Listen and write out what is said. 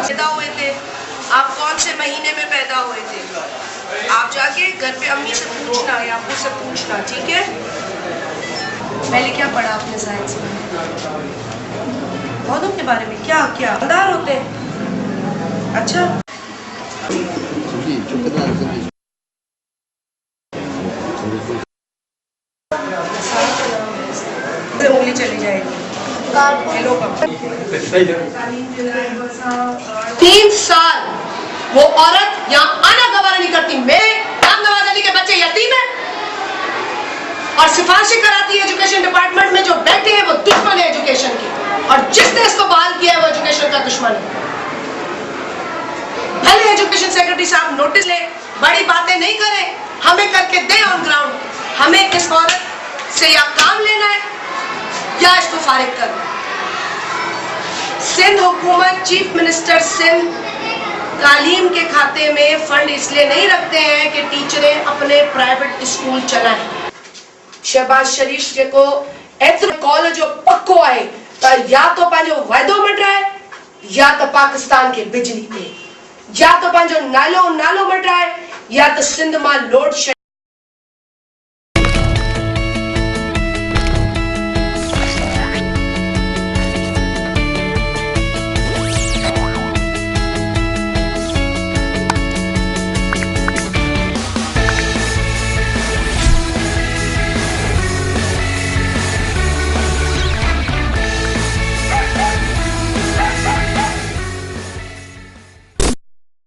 पैदा हुए थे? आप कौन से महीने में पैदा हुए थे? आप जाके घर पे अम्मी से पूछना या अब्बू से पूछना, ठीक है? पहले क्या पढ़ा आपने साइंस में? पौधों के बारे में क्या क्या अंदार होते हैं? अच्छा, उंगली चली जाएगी। 3 साल वो औरत यहाँ आना गवारा नहीं करती। मेरे राम नवाज अली के बच्चे यतीम हैं और सिफारिशें कराती है एजुकेशन डिपार्टमेंट में। जो बैठे हैं वो दुश्मन है एजुकेशन के, और जिसने इसको बहाल किया है वो एजुकेशन का दुश्मन है। भले एजुकेशन सेक्रेटरी साहब नोटिस ले, बड़ी बातें नहीं करें, हमें करके दे ऑन ग्राउंड। हमें इस औरत से या काम लेना है या इसको फारिग करना। सिंध हुकूमत, चीफ मिनिस्टर सिंध तालीम के खाते में फंड इसलिए नहीं रखते हैं कि टीचरें अपने प्राइवेट स्कूल चलाएं। शहबाज शरीफ जेको एतिरो कॉलेज पक्को आहे त या तो पंहिंजो वाइदो मटाए या तो पाकिस्तान के बिजली पे, या तो पंहिंजो नालो मटाए या तो सिंध मां लोड